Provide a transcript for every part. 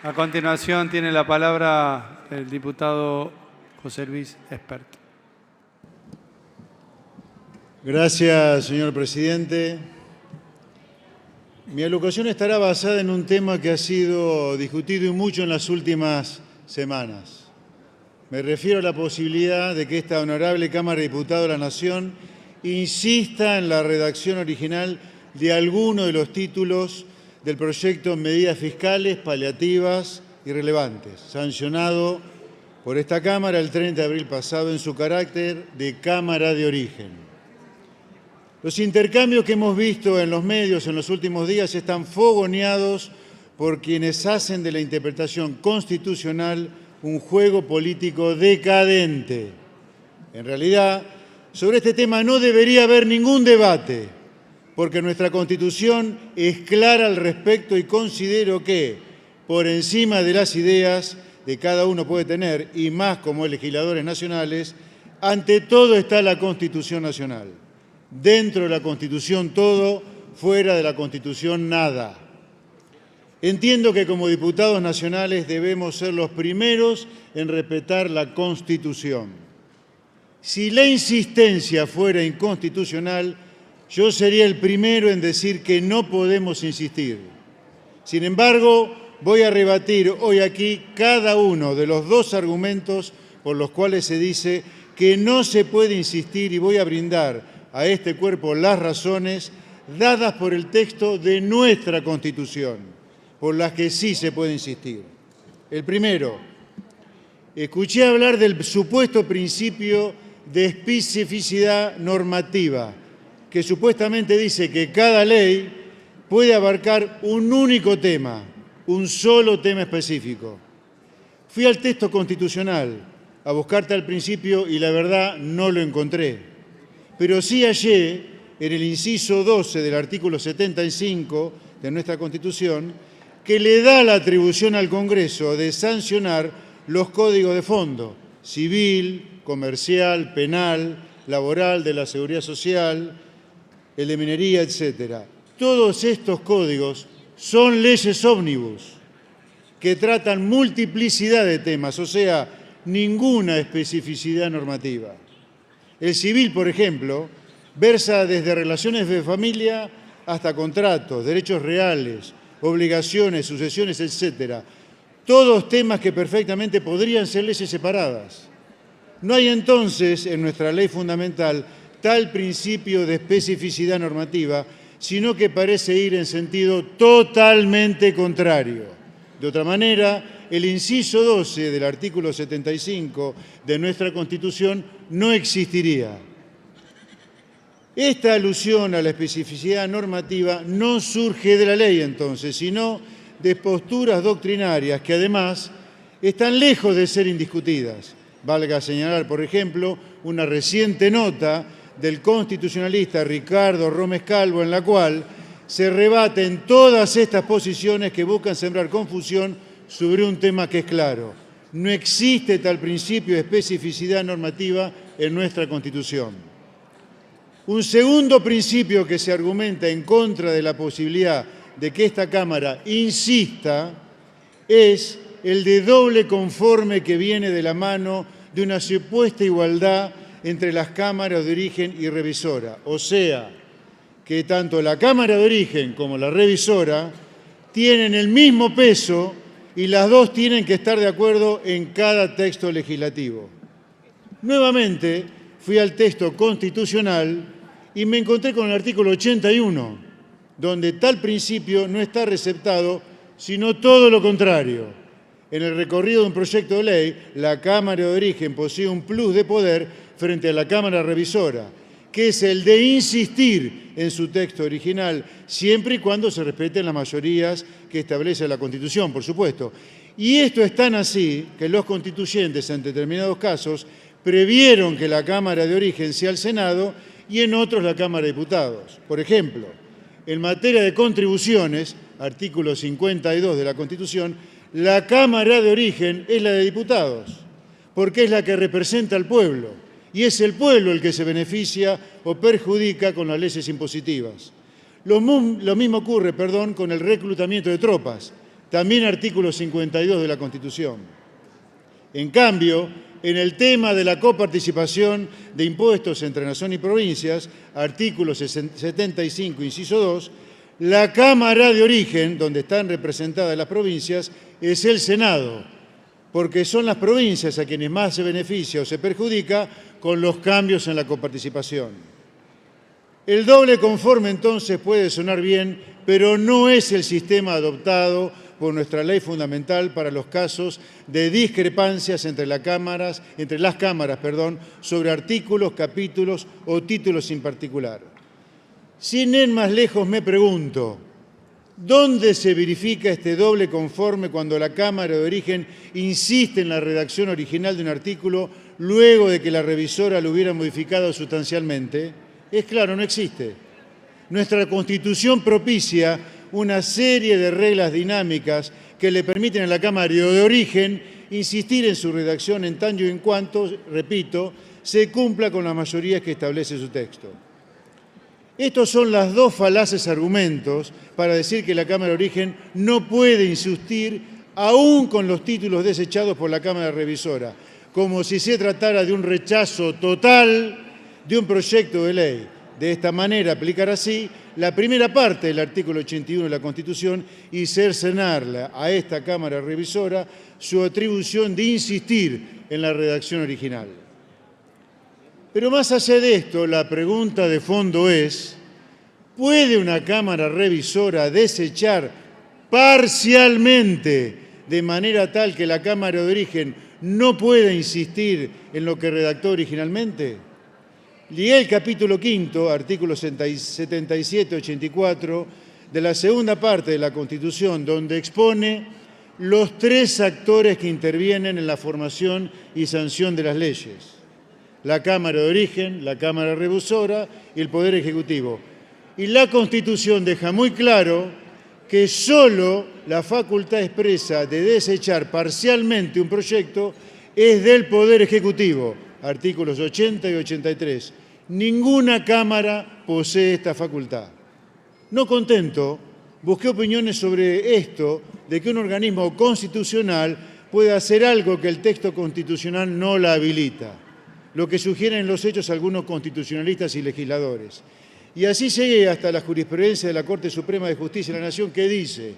A continuación tiene la palabra el diputado José Luis Espert. Gracias, señor presidente. Mi alocución estará basada en un tema que ha sido discutido y mucho en las últimas semanas. Me refiero a la posibilidad de que esta honorable Cámara de Diputados de la Nación insista en la redacción original de alguno de los títulos del proyecto Medidas Fiscales, Paliativas y Relevantes, sancionado por esta Cámara el 30 de abril pasado en su carácter de Cámara de Origen. Los intercambios que hemos visto en los medios en los últimos días están fogoneados por quienes hacen de la interpretación constitucional un juego político decadente. En realidad, sobre este tema no debería haber ningún debate, porque nuestra Constitución es clara al respecto y considero que, por encima de las ideas que cada uno puede tener, y más como legisladores nacionales, ante todo está la Constitución nacional. Dentro de la Constitución todo, fuera de la Constitución nada. Entiendo que como diputados nacionales debemos ser los primeros en respetar la Constitución. Si la insistencia fuera inconstitucional, yo sería el primero en decir que no podemos insistir. Sin embargo, voy a rebatir hoy aquí cada uno de los dos argumentos por los cuales se dice que no se puede insistir y voy a brindar a este cuerpo las razones dadas por el texto de nuestra Constitución, por las que sí se puede insistir. El primero, escuché hablar del supuesto principio de especificidad normativa, que supuestamente dice que cada ley puede abarcar un único tema, un solo tema específico. Fui al texto constitucional a buscar tal principio y la verdad no lo encontré. Pero sí hallé en el inciso 12 del artículo 75 de nuestra Constitución que le da la atribución al Congreso de sancionar los códigos de fondo, civil, comercial, penal, laboral, de la seguridad social, el de minería, etcétera. Todos estos códigos son leyes ómnibus que tratan multiplicidad de temas, o sea, ninguna especificidad normativa. El civil, por ejemplo, versa desde relaciones de familia hasta contratos, derechos reales, obligaciones, sucesiones, etcétera. Todos temas que perfectamente podrían ser leyes separadas. No hay entonces en nuestra ley fundamental tal principio de especificidad normativa, sino que parece ir en sentido totalmente contrario. De otra manera, el inciso 12 del artículo 75 de nuestra Constitución no existiría. Esta alusión a la especificidad normativa no surge de la ley entonces, sino de posturas doctrinarias que además están lejos de ser indiscutidas. Valga señalar, por ejemplo, una reciente nota del constitucionalista Ricardo Rómez Calvo, en la cual se rebaten todas estas posiciones que buscan sembrar confusión sobre un tema que es claro. No existe tal principio de especificidad normativa en nuestra Constitución. Un segundo principio que se argumenta en contra de la posibilidad de que esta Cámara insista es el de doble conforme que viene de la mano de una supuesta igualdad entre las cámaras de origen y revisora. O sea, que tanto la Cámara de Origen como la revisora tienen el mismo peso y las dos tienen que estar de acuerdo en cada texto legislativo. Nuevamente, fui al texto constitucional y me encontré con el artículo 81, donde tal principio no está receptado, sino todo lo contrario. En el recorrido de un proyecto de ley, la Cámara de Origen posee un plus de poder frente a la Cámara Revisora, que es el de insistir en su texto original, siempre y cuando se respeten las mayorías que establece la Constitución, por supuesto. Y esto es tan así que los constituyentes, en determinados casos, previeron que la Cámara de Origen sea el Senado y en otros la Cámara de Diputados. Por ejemplo, en materia de contribuciones, artículo 52 de la Constitución, la Cámara de Origen es la de Diputados, porque es la que representa al pueblo, y es el pueblo el que se beneficia o perjudica con las leyes impositivas. Lo mismo ocurre, con el reclutamiento de tropas. también artículo 52 de la Constitución. En cambio, en el tema de la coparticipación de impuestos entre nación y provincias, artículo 75, inciso 2, la Cámara de origen, donde están representadas las provincias, es el Senado, porque son las provincias a quienes más se beneficia o se perjudica con los cambios en la coparticipación. El doble conforme entonces puede sonar bien, pero no es el sistema adoptado por nuestra ley fundamental para los casos de discrepancias entre las cámaras, sobre artículos, capítulos o títulos en particular. Sin ir más lejos me pregunto, ¿dónde se verifica este doble conforme cuando la Cámara de origen insiste en la redacción original de un artículo luego de que la revisora lo hubiera modificado sustancialmente? Es claro, no existe. Nuestra Constitución propicia una serie de reglas dinámicas que le permiten a la Cámara de origen insistir en su redacción en tanto y en cuanto, repito, se cumpla con las mayorías que establece su texto. Estos son los dos falaces argumentos para decir que la Cámara de origen no puede insistir aún con los títulos desechados por la Cámara Revisora, como si se tratara de un rechazo total de un proyecto de ley. De esta manera, aplicar así la primera parte del artículo 81 de la Constitución y cercenarla a esta Cámara Revisora su atribución de insistir en la redacción original. Pero más allá de esto, la pregunta de fondo es, ¿puede una Cámara Revisora desechar parcialmente de manera tal que la Cámara de origen no pueda insistir en lo que redactó originalmente? Leí el capítulo 5, artículos 77 y 84 de la segunda parte de la Constitución, donde expone los tres actores que intervienen en la formación y sanción de las leyes: la Cámara de origen, la Cámara Revisora y el Poder Ejecutivo. Y la Constitución deja muy claro que solo la facultad expresa de desechar parcialmente un proyecto es del Poder Ejecutivo, artículos 80 y 83. Ninguna Cámara posee esta facultad. No contento, busqué opiniones sobre esto, de que un organismo constitucional puede hacer algo que el texto constitucional no la habilita, lo que sugieren los hechos algunos constitucionalistas y legisladores. Y así llegué hasta la jurisprudencia de la Corte Suprema de Justicia de la Nación, que dice: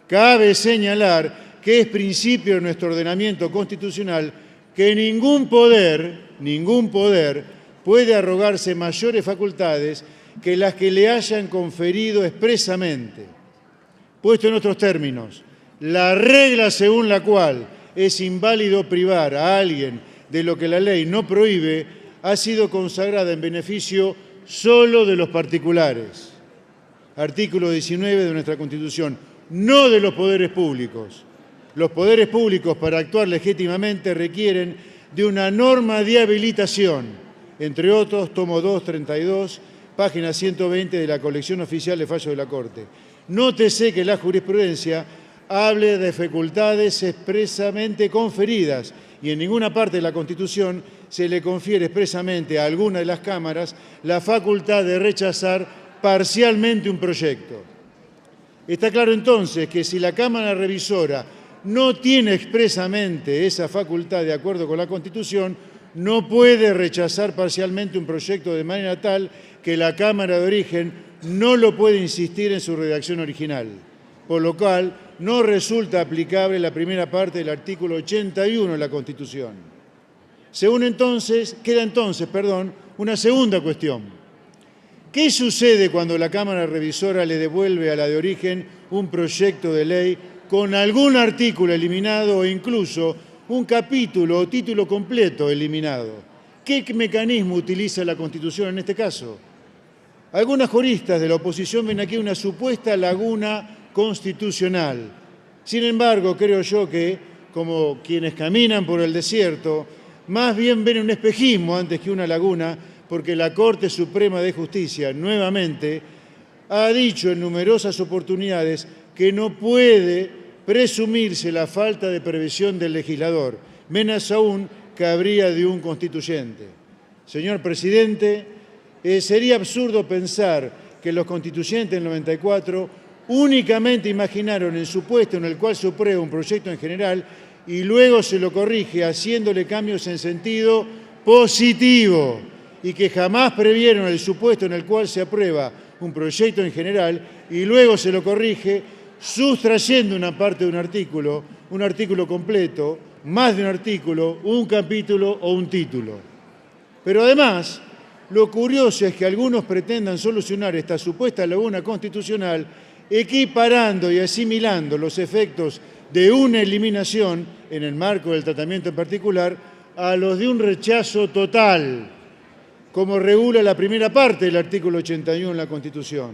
cabe señalar que es principio de nuestro ordenamiento constitucional que ningún poder puede arrogarse mayores facultades que las que le hayan conferido expresamente. Puesto en otros términos, la regla según la cual es inválido privar a alguien de lo que la ley no prohíbe ha sido consagrada en beneficio solo de los particulares. Artículo 19 de nuestra Constitución, no de los poderes públicos. Los poderes públicos, para actuar legítimamente, requieren de una norma de habilitación, entre otros, tomo 2, 32, página 120 de la colección oficial de fallos de la Corte. Nótese que la jurisprudencia hable de facultades expresamente conferidas y en ninguna parte de la Constitución se le confiere expresamente a alguna de las cámaras la facultad de rechazar parcialmente un proyecto. Está claro entonces que si la Cámara Revisora no tiene expresamente esa facultad de acuerdo con la Constitución, no puede rechazar parcialmente un proyecto de manera tal que la Cámara de origen no lo puede insistir en su redacción original, por lo cual no resulta aplicable la primera parte del artículo 81 de la Constitución. Queda entonces una segunda cuestión. ¿Qué sucede cuando la Cámara Revisora le devuelve a la de origen un proyecto de ley con algún artículo eliminado o incluso un capítulo o título completo eliminado? ¿Qué mecanismo utiliza la Constitución en este caso? Algunos juristas de la oposición ven aquí una supuesta laguna constitucional. Sin embargo, creo yo que, como quienes caminan por el desierto, más bien ven un espejismo antes que una laguna, porque la Corte Suprema de Justicia, nuevamente, ha dicho en numerosas oportunidades que no puede presumirse la falta de previsión del legislador, menos aún que habría de un constituyente. Señor presidente, sería absurdo pensar que los constituyentes del 94 Únicamente imaginaron el supuesto en el cual se aprueba un proyecto en general y luego se lo corrige haciéndole cambios en sentido positivo, y que jamás previeron el supuesto en el cual se aprueba un proyecto en general y luego se lo corrige sustrayendo una parte de un artículo completo, más de un artículo, un capítulo o un título. Pero además, lo curioso es que algunos pretendan solucionar esta supuesta laguna constitucional equiparando y asimilando los efectos de una eliminación, en el marco del tratamiento en particular, a los de un rechazo total, como regula la primera parte del artículo 81 de la Constitución.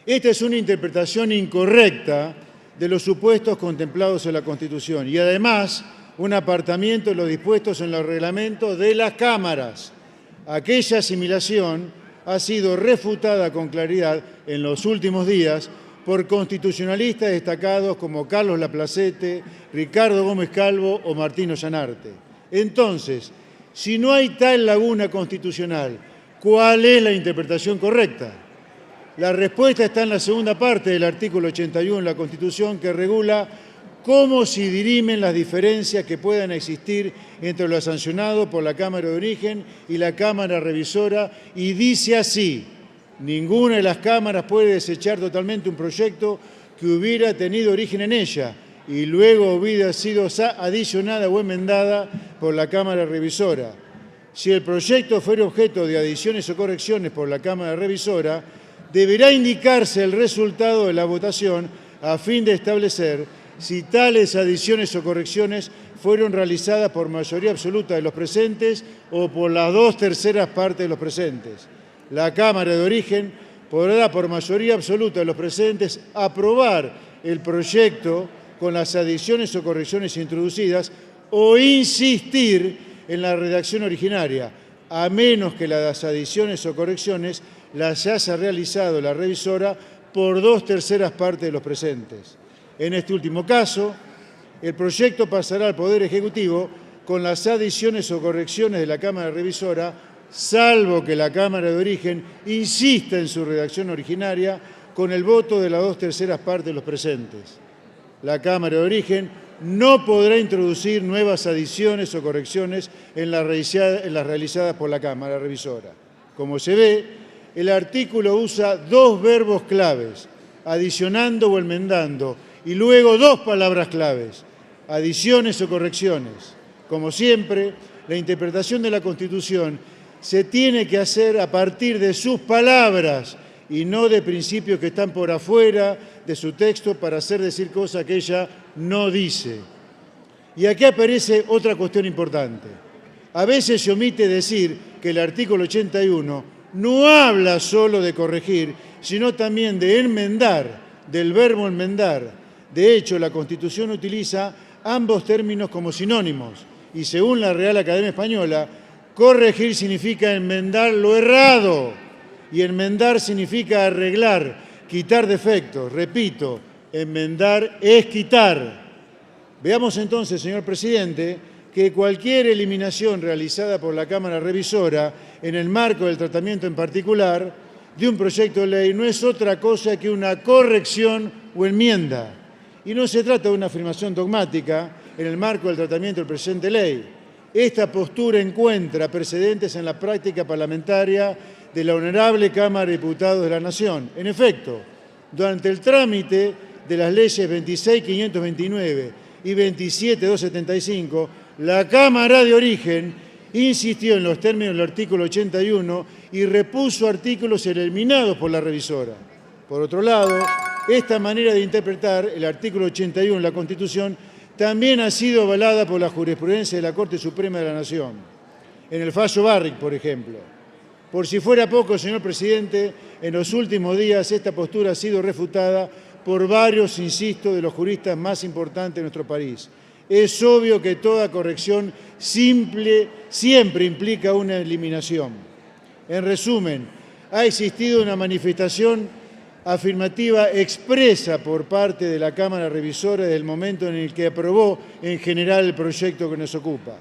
Esta es una interpretación incorrecta de los supuestos contemplados en la Constitución y además un apartamiento de los dispuestos en los reglamentos de las cámaras. Aquella asimilación ha sido refutada con claridad en los últimos días por constitucionalistas destacados como Carlos Laplacete, Ricardo Gómez Calvo o Martín Ollanarte. Entonces, si no hay tal laguna constitucional, ¿cuál es la interpretación correcta? La respuesta está en la segunda parte del artículo 81 de la Constitución, que regula cómo se dirimen las diferencias que puedan existir entre lo sancionado por la Cámara de Origen y la Cámara Revisora, y dice así: ninguna de las cámaras puede desechar totalmente un proyecto que hubiera tenido origen en ella y luego hubiera sido adicionada o enmendada por la Cámara Revisora. Si el proyecto fuera objeto de adiciones o correcciones por la Cámara Revisora, deberá indicarse el resultado de la votación a fin de establecer si tales adiciones o correcciones fueron realizadas por mayoría absoluta de los presentes o por las 2/3 partes de los presentes. La Cámara de Origen podrá, por mayoría absoluta de los presentes, aprobar el proyecto con las adiciones o correcciones introducidas o insistir en la redacción originaria, a menos que las adiciones o correcciones las haya realizado la revisora por 2/3 partes de los presentes. En este último caso, el proyecto pasará al Poder Ejecutivo con las adiciones o correcciones de la Cámara Revisora, salvo que la Cámara de Origen insista en su redacción originaria con el voto de las 2/3 partes de los presentes. La Cámara de Origen no podrá introducir nuevas adiciones o correcciones en las realizadas por la Cámara Revisora. Como se ve, el artículo usa dos verbos claves, adicionando o enmendando, y luego dos palabras claves, adiciones o correcciones. Como siempre, la interpretación de la Constitución se tiene que hacer a partir de sus palabras y no de principios que están por afuera de su texto para hacer decir cosas que ella no dice. Y aquí aparece otra cuestión importante. A veces se omite decir que el artículo 81 no habla solo de corregir, sino también de enmendar, del verbo enmendar. De hecho, la Constitución utiliza ambos términos como sinónimos y, según la Real Academia Española, corregir significa enmendar lo errado y enmendar significa arreglar, quitar defectos. Repito, enmendar es quitar. Veamos entonces, señor presidente, que cualquier eliminación realizada por la Cámara Revisora en el marco del tratamiento en particular de un proyecto de ley no es otra cosa que una corrección o enmienda. Y no se trata de una afirmación dogmática en el marco del tratamiento del presente ley. Esta postura encuentra precedentes en la práctica parlamentaria de la Honorable Cámara de Diputados de la Nación. En efecto, durante el trámite de las leyes 26.529 y 27.275, la Cámara de Origen insistió en los términos del artículo 81 y repuso artículos eliminados por la revisora. Por otro lado, esta manera de interpretar el artículo 81 de la Constitución también ha sido avalada por la jurisprudencia de la Corte Suprema de la Nación, en el fallo Barrick, por ejemplo. Por si fuera poco, señor presidente, en los últimos días esta postura ha sido refutada por varios, insisto, de los juristas más importantes de nuestro país. Es obvio que toda corrección siempre implica una eliminación. En resumen, ha existido una manifestación afirmativa expresa por parte de la Cámara Revisora desde el momento en el que aprobó en general el proyecto que nos ocupa.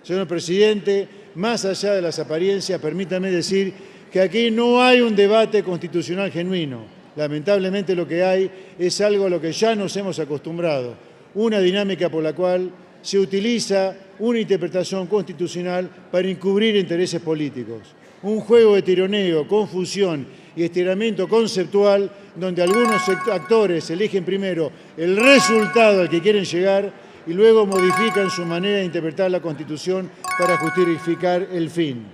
Señor presidente, más allá de las apariencias, permítame decir que aquí no hay un debate constitucional genuino. Lamentablemente lo que hay es algo a lo que ya nos hemos acostumbrado, una dinámica por la cual se utiliza una interpretación constitucional para encubrir intereses políticos. Un juego de tironeo, confusión y estiramiento conceptual donde algunos actores eligen primero el resultado al que quieren llegar y luego modifican su manera de interpretar la Constitución para justificar el fin.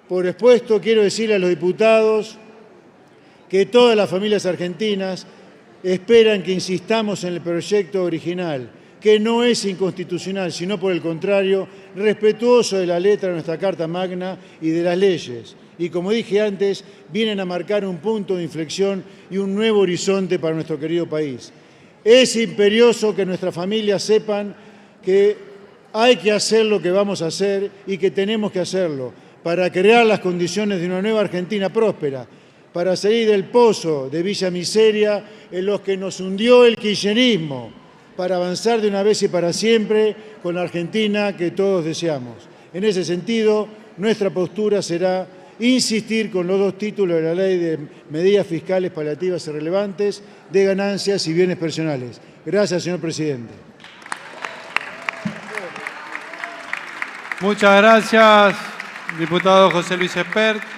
Por expuesto, quiero decirle a los diputados que todas las familias argentinas esperan que insistamos en el proyecto original, que no es inconstitucional, sino por el contrario, respetuoso de la letra de nuestra Carta Magna y de las leyes. Y como dije antes, vienen a marcar un punto de inflexión y un nuevo horizonte para nuestro querido país. Es imperioso que nuestras familias sepan que hay que hacer lo que vamos a hacer y que tenemos que hacerlo para crear las condiciones de una nueva Argentina próspera, para salir del pozo de Villa Miseria en los que nos hundió el kirchnerismo, para avanzar de una vez y para siempre con la Argentina que todos deseamos. En ese sentido, nuestra postura será insistir con los dos títulos de la Ley de Medidas Fiscales Paliativas y Relevantes de Ganancias y Bienes Personales. Gracias, señor presidente. Muchas gracias, diputado José Luis Espert.